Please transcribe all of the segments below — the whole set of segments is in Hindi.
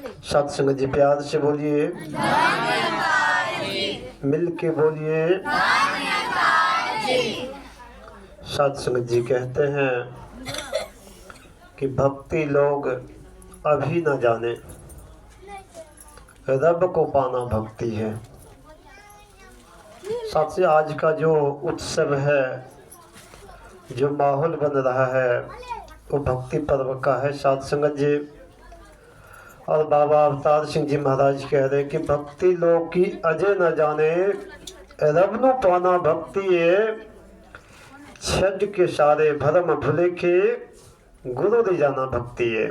सत्संग जी प्यार से बोलिए, मिल के बोलिए। सत्संग जी कहते हैं कि भक्ति लोग अभी न जाने, रब को पाना भक्ति है। साथ से आज का जो उत्सव है, जो माहौल बन रहा है, वो भक्ति पर्व का है। साथ संगत जी और बाबा अवतार सिंह जी महाराज कह रहे कि भक्ति लोग की अजय न जाने, रब नु पाना भक्ति है। छज के सारे भरम भुले के, गुरु रिझाना भक्ति है।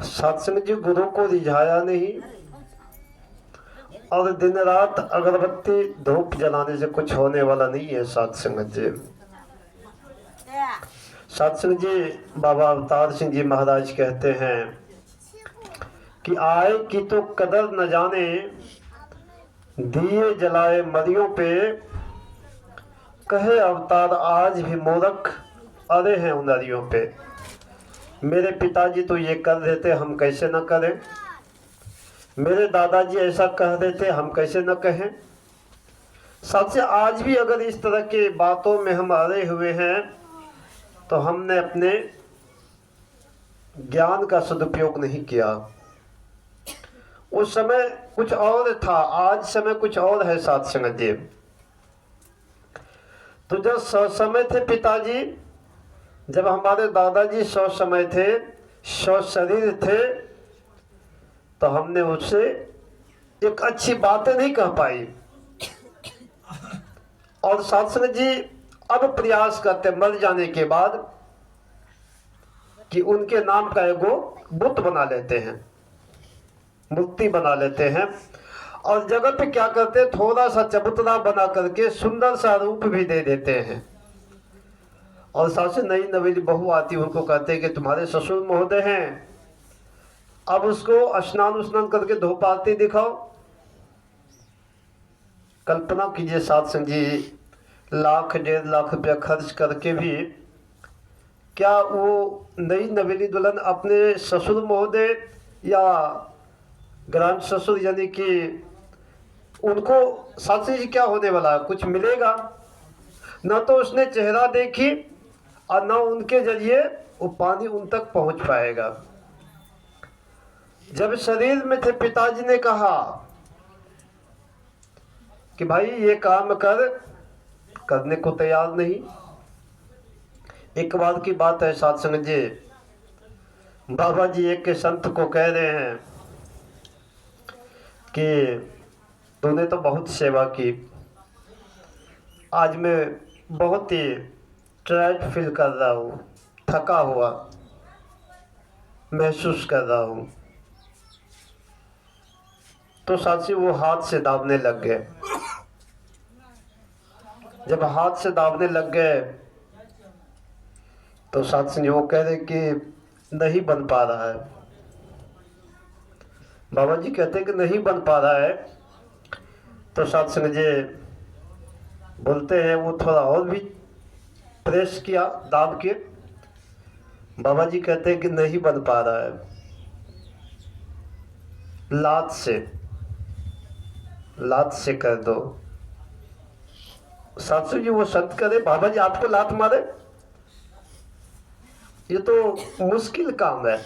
सत्संग जी गुरु को रिझाया नहीं, और दिन रात अगरबत्ती धूप जलाने से कुछ होने वाला नहीं है। सत्संग जी सत्संग जी बाबा अवतार सिंह जी महाराज कहते हैं कि आए की तो कदर न जाने, दिए जलाए मरियों पे, कहे अवतार आज भी मूर्ख अरे हैं उनरियों पे। मेरे पिताजी तो ये कर देते, हम कैसे न करें। मेरे दादाजी ऐसा कह देते, हम कैसे न कहें। सबसे आज भी अगर इस तरह के बातों में हम अड़े हुए हैं, तो हमने अपने ज्ञान का सदुपयोग नहीं किया। उस समय कुछ और था, आज समय कुछ और है। साथ संगत जी, तो जब समय थे पिताजी, जब हमारे दादाजी 100 समय थे, 100 शरीर थे, तो हमने उससे एक अच्छी बातें नहीं कह पाई। और सत्संग जी अब प्रयास करते मर जाने के बाद कि उनके नाम का एगो बुत बना लेते हैं, मूर्ति बना लेते हैं, और जगह पे क्या करते हैं, थोड़ा सा चबूतरा बना करके सुंदर सा रूप भी दे देते हैं। और साथ से नई नवेली बहू आती, उनको कहते हैं कि तुम्हारे ससुर महोदय हैं, अब उसको स्नान उस्नान करके धूप आरती दिखाओ। कल्पना कीजिए सत्संग जी, लाख 1.5 लाख रुपया खर्च करके भी क्या वो नई नवेली दुल्हन अपने ससुर महोदय या ग्रांड ससुर यानी कि उनको सत्संग जी क्या होने वाला है, कुछ मिलेगा न। तो उसने चेहरा देखी और न उनके जरिए वो पानी उन तक पहुंच पाएगा। जब शरीर में थे, पिताजी ने कहा कि भाई ये काम कर, करने को तैयार नहीं। एक बार की बात है सत्संग जी, बाबा जी एक के संत को कह रहे हैं कि तूने तो बहुत सेवा की, आज मैं बहुत ही टायर्ड फील कर रहा हूँ, थका हुआ महसूस कर रहा हूँ। तो साथी वो हाथ से दाबने लग गए। जब हाथ से दाबने लग गए तो साथी वो कह रहे कि नहीं बन पा रहा है। बाबा जी कहते हैं कि नहीं बन पा रहा है। तो सत्संग जी बोलते हैं वो थोड़ा और भी प्रेस किया दाब के। बाबा जी कहते हैं कि नहीं बन पा रहा है, लात से कर दो। सत्संग जी वो संत करे, बाबा जी आपको लात मारे, ये तो मुश्किल काम है,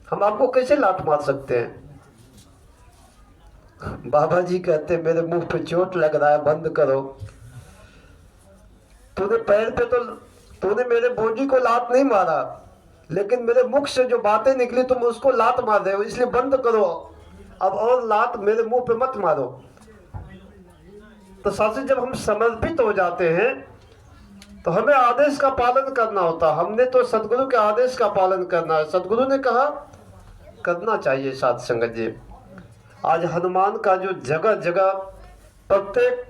हम आपको कैसे लात मार सकते हैं। बाबा जी कहते मेरे मुंह पे चोट लग रहा है, बंद करो। तूने पैर पे तो तूने मेरे बॉडी को लात नहीं मारा, लेकिन मेरे मुख से जो बातें निकली तुम उसको लात मार रहे हो, इसलिए बंद करो अब, और लात मेरे मुंह पे मत मारो। तो साथी जब हम समर्पित हो जाते हैं तो हमें आदेश का पालन करना होता। हमने तो सदगुरु के आदेश का पालन करना है, सदगुरु ने कहा करना चाहिए। साथ संगत जी आज हनुमान का जो जगह जगह प्रत्येक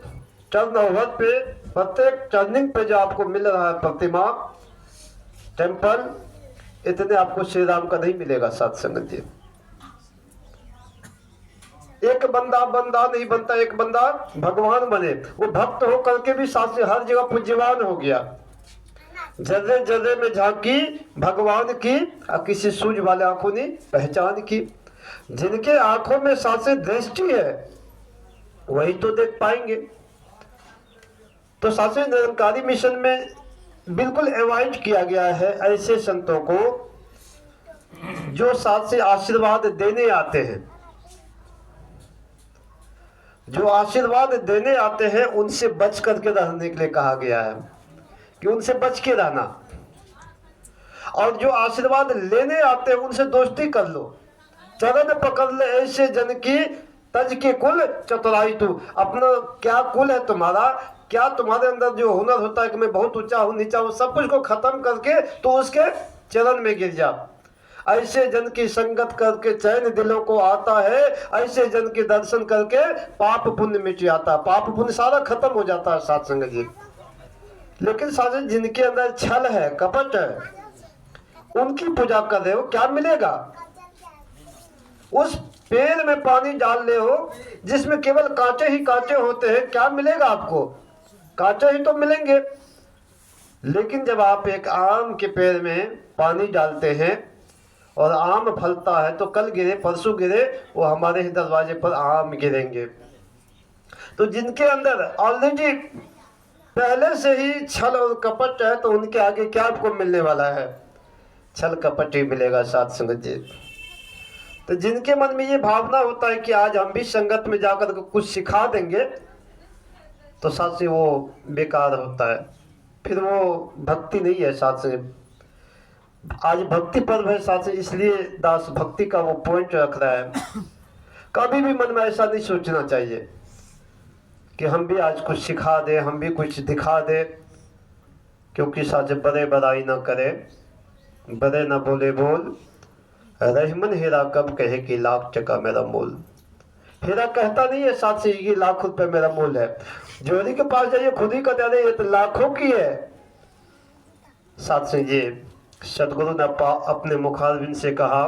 टर्न ओवर पे, प्रत्येक टर्निंग पे जो आपको मिल रहा है प्रतिमा, टेम्पल, इतने आपको श्री राम का नहीं मिलेगा। साथ संगत जी एक बंदा नहीं बनता, एक बंदा भगवान बने। वो भक्त हो करके भी साथ से हर जगह पूज्यवान हो गया। जर्रे जर्रे में झांकी भगवान की, और किसी सूझ वाले आंखों ने पहचान की। जिनके आंखों में सासे दृष्टि है वही तो देख पाएंगे। तो सासे निरंकारी मिशन में बिल्कुल अवॉइड किया गया है ऐसे संतों को जो साथ से आशीर्वाद देने आते हैं। जो आशीर्वाद देने आते हैं उनसे बच करके रहने के लिए कहा गया है कि उनसे बच के रहना, और जो आशीर्वाद लेने आते हैं उनसे दोस्ती कर लो। चरण पकड़ ले ऐसे जन की, तज के कुल चतुराई तू। अपना क्या कुल है तुम्हारा, क्या तुम्हारे अंदर जो हुनर होता है कि मैं बहुत ऊंचा हूँ नीचा हूँ, सब कुछ को खत्म करके तो उसके चरण में गिर जा। ऐसे जन की संगत करके चैन दिलों को आता है, ऐसे जन के दर्शन करके पाप पुण्य मिट जाता। पाप पुण्य सारा खत्म हो जाता है साथ संगत जी। लेकिन साथ जिनके अंदर छल है, कपट है, उनकी पूजा कर रहे हो, क्या मिलेगा? उस पेड़ में पानी डाल ले हो जिसमें केवल कांटे ही कांटे होते हैं, क्या मिलेगा आपको? कांटे ही तो मिलेंगे। लेकिन जब आप एक आम के पेड़ में पानी डालते हैं और आम फलता है, तो कल गिरे परसों गिरे वो हमारे ही दरवाजे पर आम गिरेंगे। तो जिनके अंदर ऑलरेडी पहले से ही छल और कपट है, तो उनके आगे क्या आपको मिलने वाला है? छल कपट ही मिलेगा साथ संगत जी। तो जिनके मन में ये भावना होता है कि आज हम भी संगत में जाकर कुछ सिखा देंगे, तो साथ से वो बेकार होता है, फिर वो भक्ति नहीं है साथ से। आज भक्ति पर्व है साथ से, इसलिए दास भक्ति का वो पॉइंट रख रहा है। कभी भी मन में ऐसा नहीं सोचना चाहिए कि हम भी आज कुछ सिखा दे, हम भी कुछ दिखा दे, क्योंकि साथ बड़े बड़ाई ना करे, बड़े ना बोले बोल, रहमन हीरा कब कहे कि लाख टका मेरा मोल। हीरा कहता नहीं है साथ से ये लाख रुपए मेरा मोल है। जोड़ी के पास जाइए खुद ही कहते हैं ये तो लाखों की है। साथ से ये सदगुरु ने अपने मुखारबिंद से कहा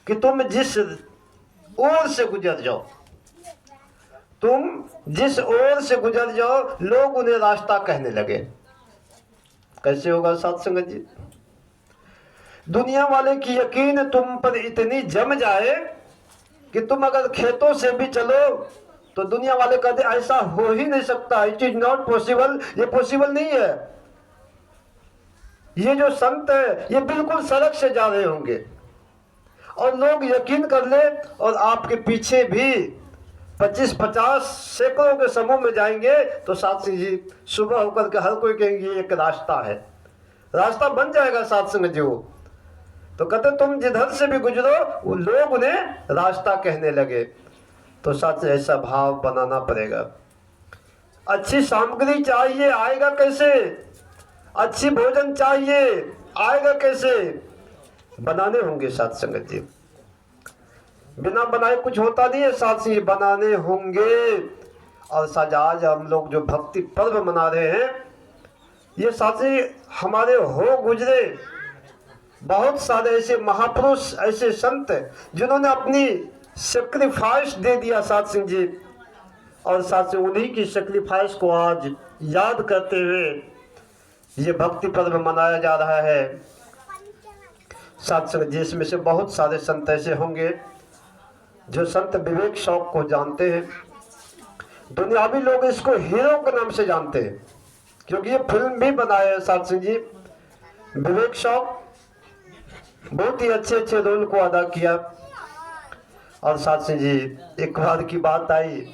कि तुम जिस ओर से गुजर जाओ, तुम जिस ओर से गुजर जाओ, लोग उन्हें रास्ता कहने लगे। कैसे होगा साथ संगत जी? दुनिया वाले की यकीन तुम पर इतनी जम जाए कि तुम अगर खेतों से भी चलो तो दुनिया वाले कहते ऐसा हो ही नहीं सकता, इट इज नॉट पॉसिबल, ये पॉसिबल नहीं है। ये जो संत है ये बिल्कुल सड़क से जा रहे होंगे, और लोग यकीन कर ले और आपके पीछे भी 25-50 सैकड़ों के समूह में जाएंगे, तो साथ जी सुबह होकर के हर कोई कहेंगे एक रास्ता है, रास्ता बन जाएगा साथ संग जी। वो तो कहते तुम जिधर से भी गुजरो वो लोग उन्हें रास्ता कहने लगे। तो साथ ऐसा भाव बनाना पड़ेगा। अच्छी सामग्री चाहिए, आएगा कैसे? अच्छी भोजन चाहिए, आएगा कैसे? बनाने होंगे साथ संगत जी। बिना बनाए कुछ होता नहीं है साथ से, बनाने होंगे। और साथ आज हम लोग जो भक्ति पर्व मना रहे हैं, ये साथ ही हमारे हो गुजरे बहुत सारे ऐसे महापुरुष, ऐसे संत जिन्होंने अपनी सेक्रीफाइस दे दिया साथ सिंह जी, और साथ से उन्हीं की सेक्रीफाइस को आज याद करते हुए ये भक्ति पर्व मनाया जा रहा है। साथ संग जिसमें से बहुत सारे संत ऐसे होंगे जो संत विवेक शौक को जानते हैं। दुनियावी लोग इसको हीरो के नाम से जानते हैं, क्योंकि ये फिल्म भी बनाए है साथ सिंह जी। विवेक शौक बहुत ही अच्छे अच्छे रोल को अदा किया। और साथ सिंह जी एक बार की बात आई,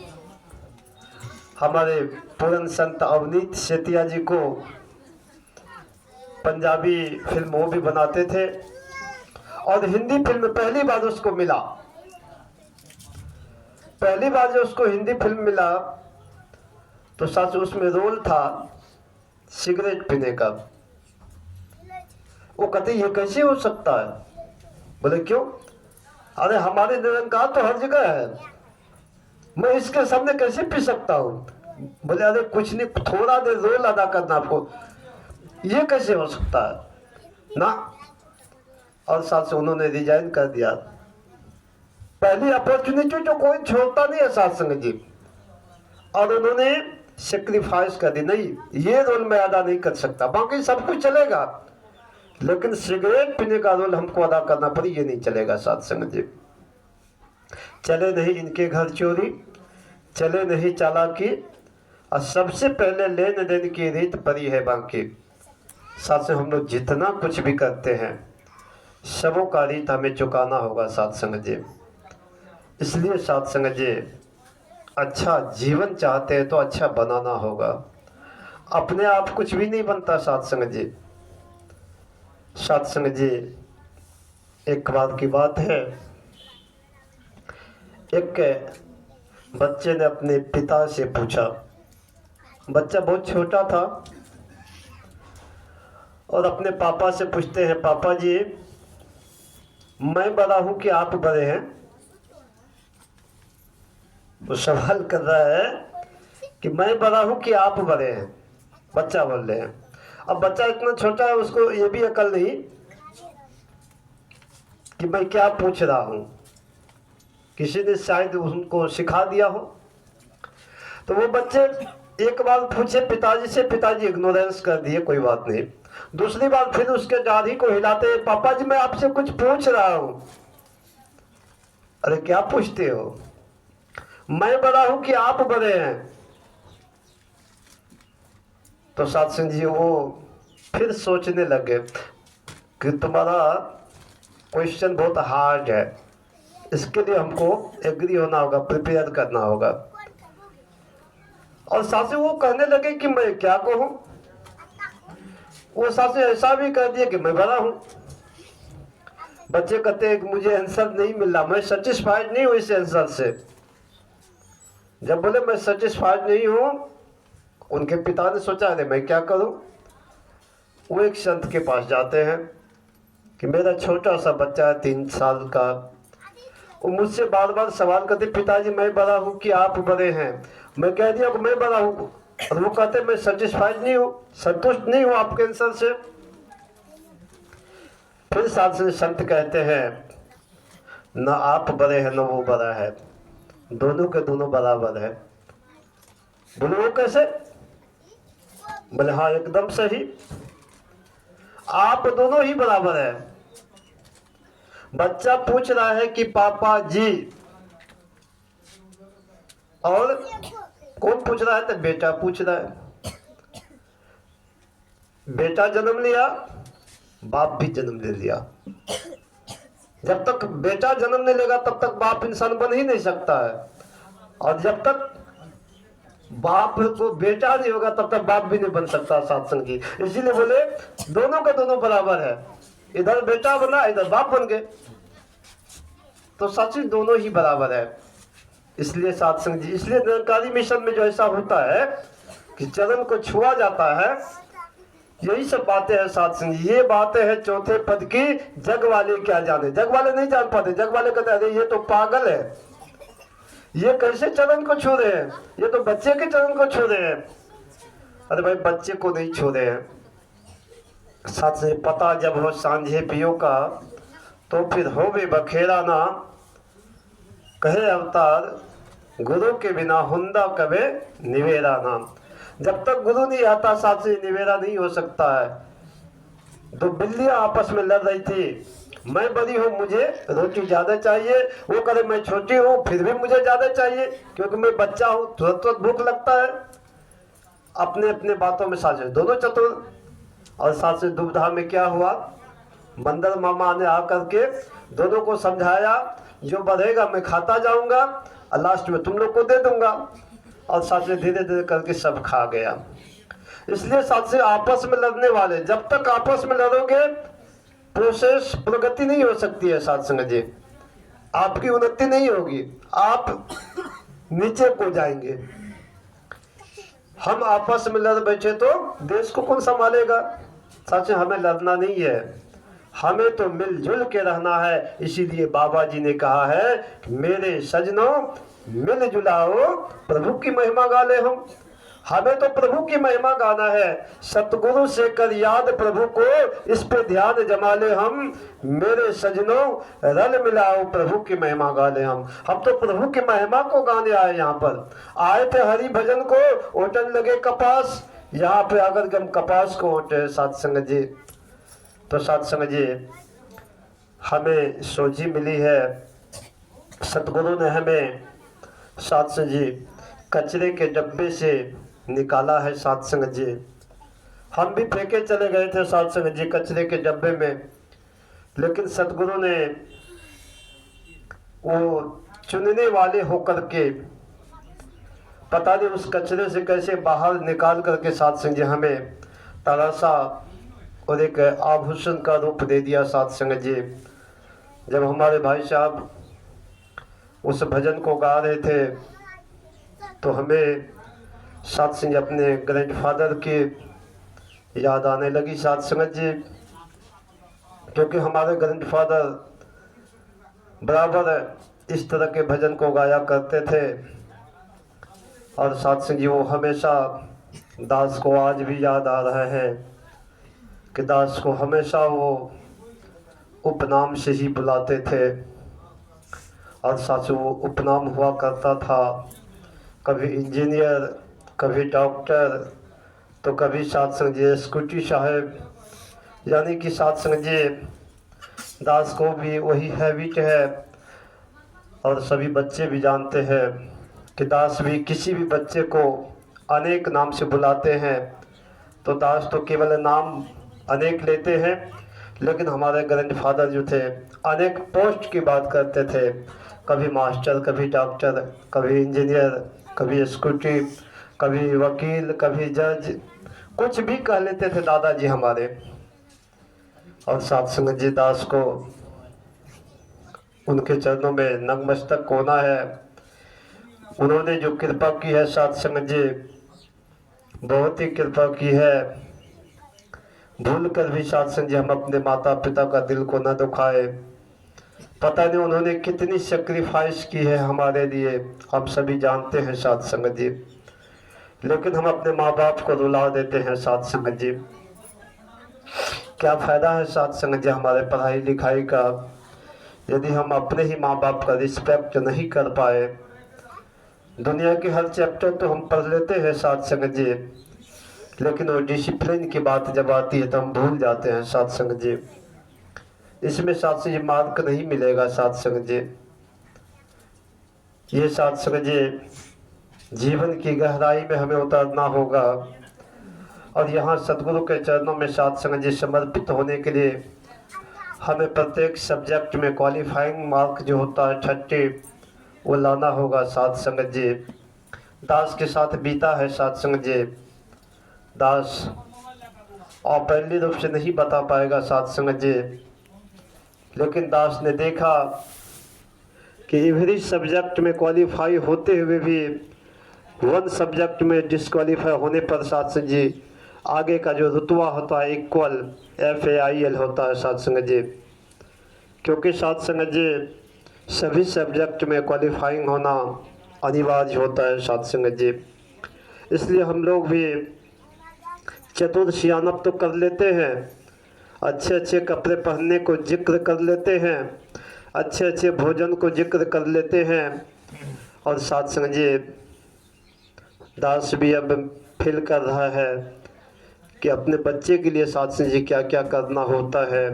हमारे पूरन संत अवनीत सेतिया जी को पंजाबी फिल्म वो भी बनाते थे, और हिंदी फिल्म पहली बार उसको मिला। पहली बार जो उसको हिंदी फिल्म मिला तो सच उसमें रोल था सिगरेट पीने का। वो कहते ये कैसे हो सकता है? बोले क्यों? अरे हमारे निरंकार तो हर जगह है, मैं इसके सामने कैसे पी सकता हूँ? बोले अरे कुछ नहीं, थोड़ा देर रोल अदा करना आपको, ये कैसे हो सकता है ना। और साथ से उन्होंने रिजाइन कर दिया। पहली अपॉर्चुनिटी जो कोई छोड़ता नहीं है साथ संग जी। और उन्होंने सेक्रीफाइस कर दी, नहीं ये रोल मैं अदा नहीं कर सकता, बाकी सब कुछ चलेगा, लेकिन सिगरेट पीने का रोल हमको अदा करना पड़ी, ये नहीं चलेगा। साथ संगत जी, चले नहीं इनके घर चोरी, चले नहीं चालाकी, और सबसे पहले लेन देन की रीत परी है बाकी। साथ से हम लोग जितना कुछ भी करते हैं सबों का रीत हमें चुकाना होगा साथ संगत जी। इसलिए साथ संगत जी, अच्छा जीवन चाहते हैं तो अच्छा बनाना होगा, अपने आप कुछ भी नहीं बनता साथ संगत जी। साथ संगत जी, एक बार की बात है, एक बच्चे ने अपने पिता से पूछा, बच्चा बहुत छोटा था, और अपने पापा से पूछते हैं, पापा जी मैं बड़ा हूं कि आप बड़े हैं? वो सवाल कर रहा है कि मैं बड़ा हूं कि आप बड़े हैं, बच्चा बोल रहे हैं। अब बच्चा इतना छोटा है, उसको ये भी अकल नहीं कि मैं क्या पूछ रहा हूं, किसी ने शायद उनको सिखा दिया हो। तो वो बच्चे एक बार पूछे पिताजी से, पिताजी इग्नोरेंस कर दिए, कोई बात नहीं। दूसरी बार फिर उसके दाढ़ी को हिलाते, पापा जी मैं आपसे कुछ पूछ रहा हूं। अरे क्या पूछते हो? मैं बड़ा हूं कि आप बड़े हैं? तो सत्संग जी वो फिर सोचने लगे कि तुम्हारा क्वेश्चन बहुत हार्ड है, इसके लिए हमको एग्री होना होगा, प्रिपेयर करना होगा। और सासे वो कहने लगे कि मैं क्या कहूं। वो सासे ऐसा भी कह दिया कि मैं बड़ा हूं। बच्चे कहते हैं कि मुझे आंसर नहीं मिल रहा, मैं सेटिस्फाइड नहीं हूं इस आंसर से। जब बोले मैं सेटिस्फाइड नहीं हूं, उनके पिता ने सोचा अरे मैं क्या करूं। वो एक संत के पास जाते हैं कि मेरा छोटा सा बच्चा है 3 साल का, वो मुझसे बार बार सवाल करते, पिताजी मैं बड़ा हूं कि आप बड़े हैं? मैं कह दिया कि मैं बड़ा हूं, और वो कहते मैं सेटिस्फाइड नहीं हूं, संतुष्ट नहीं हूं आपके आंसर से। फिर साथ से संत कहते हैं ना आप बड़े हैं ना वो बड़ा है, दोनों के दोनों बराबर है। बोले वो कैसे? बोले हाँ एकदम सही, आप दोनों ही बराबर है। बच्चा पूछ रहा है कि पापा जी, और कौन पूछ रहा है? तो बेटा पूछ रहा है। बेटा जन्म लिया, बाप भी जन्म ले लिया। जब तक बेटा जन्म नहीं लेगा तब तक बाप इंसान बन ही नहीं सकता है, और जब तक बाप को बेटा नहीं होगा तब तक बाप भी नहीं बन सकता सत्संग की। इसीलिए बोले दोनों का दोनों बराबर है, इधर बेटा बना इधर बाप बन गए, तो सच दोनों ही बराबर है। इसलिए सत्संग जी, इसलिए निरंकारी मिशन में जो ऐसा होता है कि चरण को छुआ जाता है, यही सब बातें हैं सत्संग जी। ये बातें हैं चौथे पद की, जग वाले क्या जाने। जग वाले नहीं जान पाते, जग वाले कहते अरे ये तो पागल है, ये कैसे चरण को छू रहे हैं, ये तो बच्चे के चरण को छू रहे हैं। अरे भाई बच्चे को नहीं छू रहे हैं। सच से पता जब हो सांझे पियो का, तो फिर हो भी बखेरा ना, कहे अवतार गुरु के बिना हुंदा कबे निवेरा नाम। जब तक गुरु नहीं आता साथ से निवेरा नहीं हो सकता है। दो बिल्लियां आपस में लड़ रही थी, मैं बड़ी हूँ मुझे रोटी ज्यादा चाहिए, वो करे मैं छोटी हूँ फिर भी मुझे ज्यादा चाहिए क्योंकि मैं बच्चा हूँ, तुरंत तुरंत भूख लगता है। अपने अपने बातों में साझे दोनों चतुर। और साथ से दुविधा में क्या हुआ, मंदर मामा ने आकर के दोनों को समझाया, जो बढ़ेगा मैं खाता जाऊंगा और लास्ट में तुम लोग को दे दूंगा। और साथ में धीरे धीरे करके सब खा गया। इसलिए साथ से आपस में लड़ने वाले, जब तक आपस में लड़ोगे प्रोसेस प्रगति नहीं हो सकती है साथ संग जी, आपकी उन्नति नहीं होगी, आप नीचे को जाएंगे। हम आपस में लड़ बैठे तो देश को कौन संभालेगा। सच हमें लड़ना नहीं है, हमें तो मिलजुल के रहना है। इसीलिए बाबा जी ने कहा है कि मेरे सजनों मिलजुलाओ प्रभु की महिमा गा ले हम। हमें तो प्रभु की महिमा गाना है। सतगुरु से कर याद प्रभु को, इस पे ध्यान जमा ले हम, मेरे सजनों रल मिलाओ प्रभु की महिमा गा ले हम। हम तो प्रभु की महिमा को गाने आए, यहाँ पर आए थे हरि भजन को, ओटन लगे कपास, यहाँ पे आकर के हम कपास को ओटे। साथ संगत जी, तो साथ संगत जी हमें सोझी मिली है, सतगुरु ने हमें साथ संगत जी कचरे के डब्बे से निकाला है। साथ संगत जी हम भी फेंके चले गए थे साथ संगत जी कचरे के डब्बे में, लेकिन सतगुरु ने वो चुनने वाले होकर के पता नहीं उस कचरे से कैसे बाहर निकाल करके साथ संगत जी हमें तरासा और एक आभूषण का रूप दे दिया। साथ संगत जी जब हमारे भाई साहब उस भजन को गा रहे थे तो हमें साथ संगत जी अपने ग्रैंडफादर की याद आने लगी। साथ संगत जी क्योंकि हमारे ग्रैंडफादर बराबर इस तरह के भजन को गाया करते थे, और साथ संगत जी वो हमेशा दास को आज भी याद आ रहा है कि दास को हमेशा वो उपनाम से ही बुलाते थे, और साथ से वो उपनाम हुआ करता था, कभी इंजीनियर, कभी डॉक्टर, तो कभी साथ संगत जी स्कूटी साहब। यानी कि साथ संगत जी दास को भी वही हैबिट है, और सभी बच्चे भी जानते हैं कि दास भी किसी भी बच्चे को अनेक नाम से बुलाते हैं। तो दास तो केवल नाम अनेक लेते हैं, लेकिन हमारे ग्रैंडफादर जो थे अनेक पोस्ट की बात करते थे, कभी मास्टर, कभी डॉक्टर, कभी इंजीनियर, कभी स्कूटी, कभी वकील, कभी जज, कुछ भी कह लेते थे दादाजी हमारे। और साथ संगत जी दास को उनके चरणों में नतमस्तक होना है। उन्होंने जो कृपा की है साथ संगत जी, बहुत ही कृपा की है। भूल कर भी साथ संगत जी हम अपने माता पिता का दिल को न दुखाए। पता नहीं उन्होंने कितनी सेक्रीफाइस की है हमारे लिए, हम सभी जानते हैं साथ संगत जी, लेकिन हम अपने माँ बाप को रुला देते हैं। साथ संगत जी क्या फ़ायदा है साथ संगत जी हमारे पढ़ाई लिखाई का, यदि हम अपने ही माँ बाप का रिस्पेक्ट नहीं कर पाए। दुनिया के हर चैप्टर तो हम पढ़ लेते हैं साथ संगत जी, लेकिन वो डिसिप्लिन की बात जब आती है तो हम भूल जाते हैं साथ संगत जी। इसमें साथ से ये मार्क नहीं मिलेगा साथ संगत जी। ये साथ संगत जी जीवन की गहराई में हमें उतरना होगा, और यहाँ सतगुरु के चरणों में साथ संगत जी समर्पित होने के लिए हमें प्रत्येक सब्जेक्ट में क्वालिफाइंग मार्क जो होता है 30 वो लाना होगा। साथ संगत जी दास के साथ बीता है साथ संगत जी, दास और पहली रूप से नहीं बता पाएगा साथ संगत जी, लेकिन दास ने देखा कि एवरी सब्जेक्ट में क्वालिफाई होते हुए भी वन सब्जेक्ट में डिस्क्वालीफाई होने पर साथ संगत जी आगे का जो रुतबा होता है इक्वल FAIL होता है साथ संगत जी। क्योंकि साथ संगत जी सभी सब्जेक्ट में क्वालिफाइंग होना अनिवार्य होता है साथ संगत जी। इसलिए हम लोग भी चतुर्सियानत तो कर लेते हैं, अच्छे अच्छे कपड़े पहनने को जिक्र कर लेते हैं, अच्छे अच्छे भोजन को जिक्र कर लेते हैं, और साथ संगत जी दास भी अब फील कर रहा है कि अपने बच्चे के लिए साथ संगत जी क्या क्या करना होता है।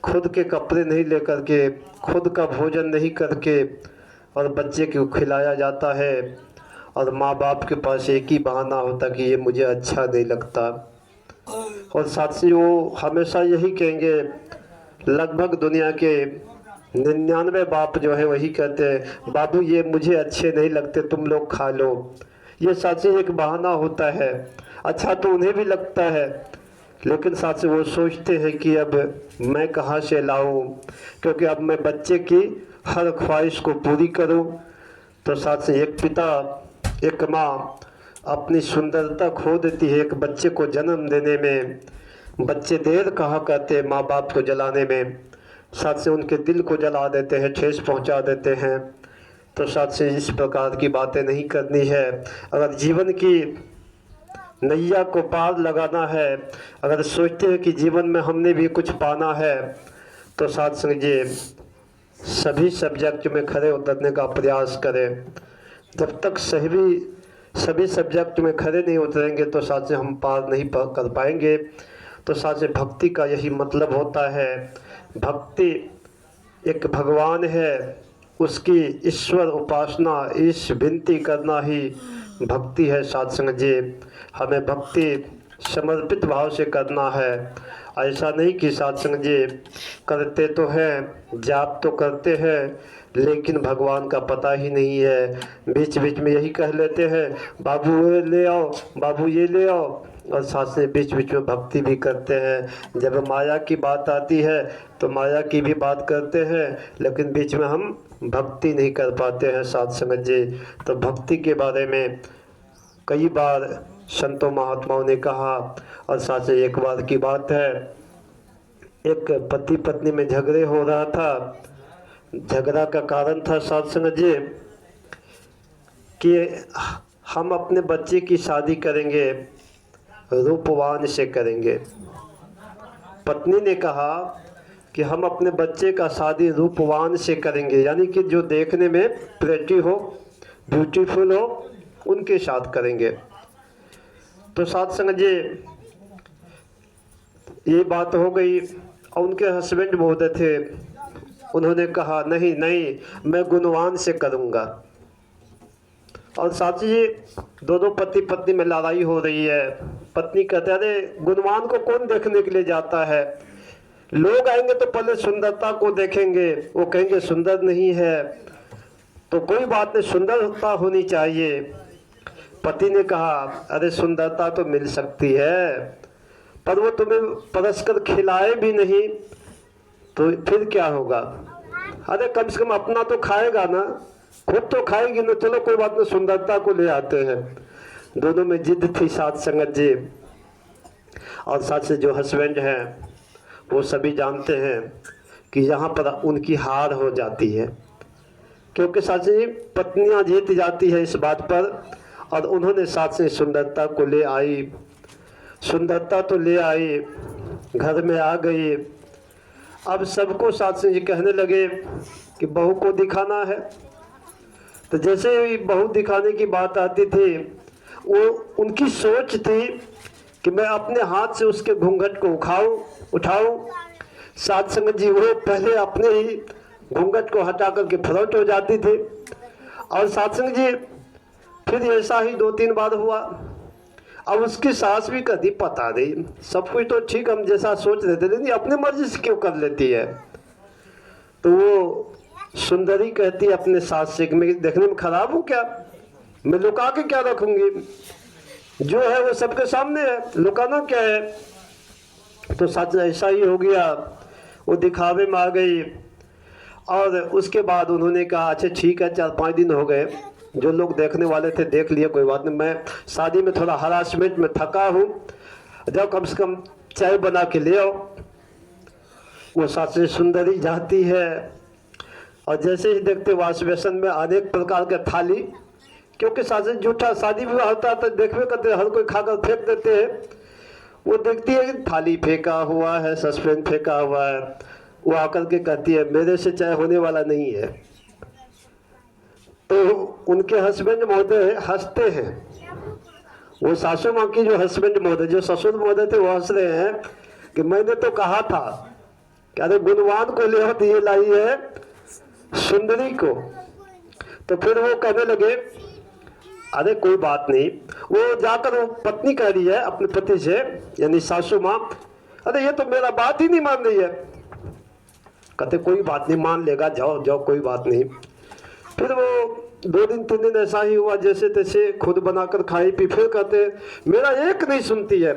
खुद के कपड़े नहीं लेकर के, खुद का भोजन नहीं करके और बच्चे को खिलाया जाता है, और माँ बाप के पास एक ही बहाना होता कि ये मुझे अच्छा नहीं लगता। और साथ से वो हमेशा यही कहेंगे, लगभग दुनिया के 99 बाप जो है वही कहते हैं, बाबू ये मुझे अच्छे नहीं लगते, तुम लोग खा लो। ये साथ से एक बहाना होता है, अच्छा तो उन्हें भी लगता है, लेकिन साथ से वो सोचते हैं कि अब मैं कहाँ से लाऊं, क्योंकि अब मैं बच्चे की हर ख्वाहिश को पूरी करूं। तो साथ से एक पिता, एक माँ अपनी सुंदरता खो देती है एक बच्चे को जन्म देने में। बच्चे देर कहाँ करते हैं माँ बाप को जलाने में, साथ से उनके दिल को जला देते हैं, ठेस पहुँचा देते हैं। तो साथ से इस प्रकार की बातें नहीं करनी है। अगर जीवन की नैया को पार लगाना है, अगर सोचते हैं कि जीवन में हमने भी कुछ पाना है, तो साथ संग जी सभी सब्जेक्ट में खरे उतरने का प्रयास करें। जब तक सभी सब्जेक्ट में खरे नहीं उतरेंगे तो साथ से हम पार नहीं कर पाएंगे। तो साथ से भक्ति का यही मतलब होता है। भक्ति एक भगवान है, उसकी ईश्वर उपासना, ईश विनती करना ही भक्ति है। साथ संग जी हमें भक्ति समर्पित भाव से करना है। ऐसा नहीं कि साथ संग जी करते तो हैं, जाप तो करते हैं, लेकिन भगवान का पता ही नहीं है। बीच बीच में यही कह लेते हैं बाबू ये ले आओ, बाबू ये ले आओ, और साथ से बीच बीच में भक्ति भी करते हैं। जब माया की बात आती है तो माया की भी बात करते हैं, लेकिन बीच में हम भक्ति नहीं कर पाते हैं। साथ संगत जी तो भक्ति के बारे में कई बार संतों महात्माओं ने कहा। और साथ से एक बार की बात है, एक पति पत्नी में झगड़े हो रहा था। झगड़ा का कारण था साथ संगत जी कि हम अपने बच्चे की शादी करेंगे, रूपवान से करेंगे। पत्नी ने कहा कि हम अपने बच्चे का शादी रूपवान से करेंगे, यानी कि जो देखने में प्रेटी हो, ब्यूटीफुल हो, उनके साथ करेंगे। तो साथ संग जी ये बात हो गई। और उनके हस्बैंड महोदय थे, उन्होंने कहा नहीं नहीं मैं गुणवान से करूँगा। और साथ ही दोनों पति पत्नी में लड़ाई हो रही है। पत्नी कहते हैं अरे गुणवान को कौन देखने के लिए जाता है, लोग आएंगे तो पहले सुंदरता को देखेंगे, वो कहेंगे सुंदर नहीं है, तो कोई बात नहीं, सुंदरता होनी चाहिए। पति ने कहा अरे सुंदरता तो मिल सकती है, पर वो तुम्हें परस्पर खिलाए भी नहीं तो फिर क्या होगा। अरे कम से कम अपना तो खाएगा ना, खुद तो खाएंगे ना, चलो कोई बात नहीं सुंदरता को ले आते हैं। दोनों में जिद थी साथ संगत जी। और साथ से जो हस्बैंड हैं वो सभी जानते हैं कि यहाँ पर उनकी हार हो जाती है, क्योंकि साथ से पत्नियाँ जीत जाती है इस बात पर। और उन्होंने साथ से सुंदरता को ले आई, सुंदरता तो ले आई, घर में आ गई। अब सबको साथ से ये कहने लगे कि बहू को दिखाना है। तो जैसे ही बहू दिखाने की बात आती थी, वो उनकी सोच थी कि मैं अपने हाथ से उसके घूंघट को उठाऊं। साथ संगत जी वो पहले अपने ही घूंघट को हटा करके फ्रंट हो जाती थी। और साथ संगत जी फिर ऐसा ही 2-3 बार हुआ। अब उसकी सास भी कभी पता नहीं, सब कुछ तो ठीक हम जैसा सोच रहे थे, लेकिन अपनी मर्जी से क्यों कर लेती है। तो वो सुंदरी कहती है अपने सास से कि मैं देखने में खराब हूँ क्या, मैं लुका के क्या रखूंगी, जो है वो सबके सामने है, लुकाना क्या है। तो सच ऐसा ही हो गया, वो दिखावे में आ गई। और उसके बाद उन्होंने कहा अच्छा ठीक है, 4-5 दिन हो गए, जो लोग देखने वाले थे देख लिए, कोई बात नहीं, मैं शादी में थोड़ा हरासमेंट में थका हूँ, जब कम से कम चाय बना के ले आओ। वो साथ से सुंदरी जाती है और जैसे ही देखते वाश बेसन में अनेक प्रकार के थाली, क्योंकि साथ से जूठा शादी विवाह होता है तो देखने करते हर कोई खाकर फेंक देते हैं। वो देखती है कि थाली फेंका हुआ है, सस्पेन फेंका हुआ है। वो आकर के कहती है मेरे से चाय होने वाला नहीं है। तो उनके हस्बैंड महोदय हंसते हैं, वो सासू माँ की जो हस्बैंड महोदय, जो ससुर महोदय थे, वो हंस रहे हैं कि मैंने तो कहा था कि अरे गुणवान को ले आओ, ये लाई है सुंदरी को। तो फिर वो कहने लगे अरे कोई बात नहीं। वो जाकर वो पत्नी कह रही है अपने पति से, यानी सासू माँ, अरे ये तो मेरा बात ही नहीं मान रही है। कहते कोई बात नहीं, मान लेगा, जाओ जाओ कोई बात नहीं। फिर वो 2 दिन 3 दिन ऐसा ही हुआ, जैसे तैसे खुद बनाकर खाई पी। फिर कहते मेरा एक नहीं सुनती है।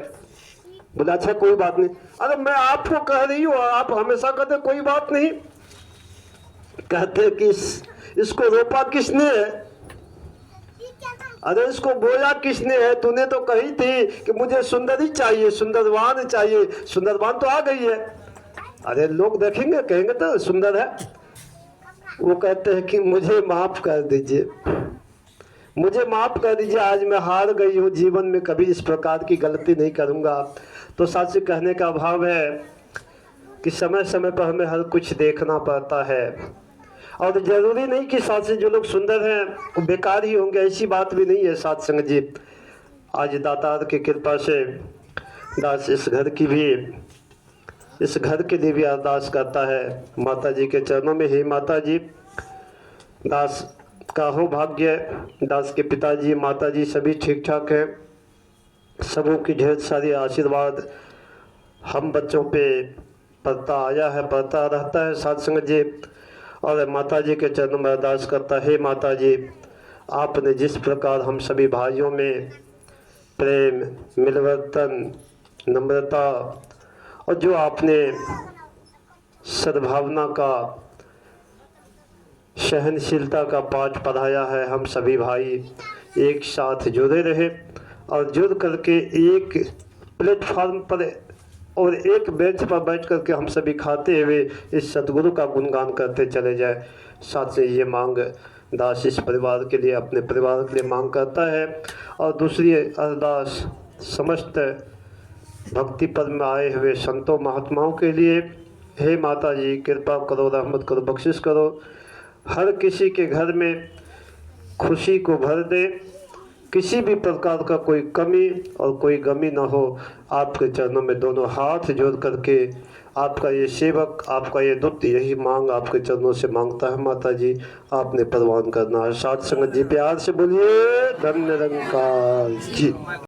बोला अच्छा कोई बात नहीं। अरे मैं आपको कह रही हूँ, आप हमेशा कहते कोई बात नहीं। कहते कि इसको रोपा किसने है, अरे इसको बोया किसने है, तूने तो कही थी कि मुझे सुंदरी चाहिए, सुंदरवान चाहिए, सुंदरवान तो आ गई है। अरे लोग देखेंगे कहेंगे तो सुंदर है। वो कहते हैं कि मुझे माफ कर दीजिए, मुझे माफ़ कर दीजिए, आज मैं हार गई हूँ, जीवन में कभी इस प्रकार की गलती नहीं करूँगा। तो साथी कहने का भाव है कि समय समय पर हमें हर कुछ देखना पड़ता है, और ज़रूरी नहीं कि साथी जो लोग सुंदर हैं वो बेकार ही होंगे, ऐसी बात भी नहीं है साथ संग जी। आज दातार की कृपा से दास इस घर के लिए भी अरदास करता है माता जी के चरणों में। ही माता जी, दास का हो भाग्य, दास के पिताजी माता जी सभी ठीक ठाक हैं, सबों की ढेर सारी आशीर्वाद हम बच्चों पे पड़ता आया है, पड़ता रहता है साथ संग जी। और माता जी के चरणों में अरदास करता है, माता जी आपने जिस प्रकार हम सभी भाइयों में प्रेम, मिलवर्तन, नम्रता और जो आपने सद्भावना का, सहनशीलता का पाठ पढ़ाया है, हम सभी भाई एक साथ जुड़े रहे और जुड़ करके एक प्लेटफॉर्म पर और एक बेंच पर बैठ करके हम सभी खाते हुए इस सद्गुरु का गुणगान करते चले जाए। साथ से ये मांग दास इस परिवार के लिए, अपने परिवार के लिए मांग करता है। और दूसरी अरदास समस्त भक्ति पद में आए हुए संतों महात्माओं के लिए। हे माता जी कृपा करो, रहमत करो, बख्शिश करो, हर किसी के घर में खुशी को भर दे, किसी भी प्रकार का कोई कमी और कोई गमी न हो। आपके चरणों में दोनों हाथ जोड़ करके आपका ये सेवक, आपका ये दूत यही मांग आपके चरणों से मांगता है माता जी, आपने परवान करना है। साथ संगत जी प्यार से बोलिए धन्य निरंकार जी।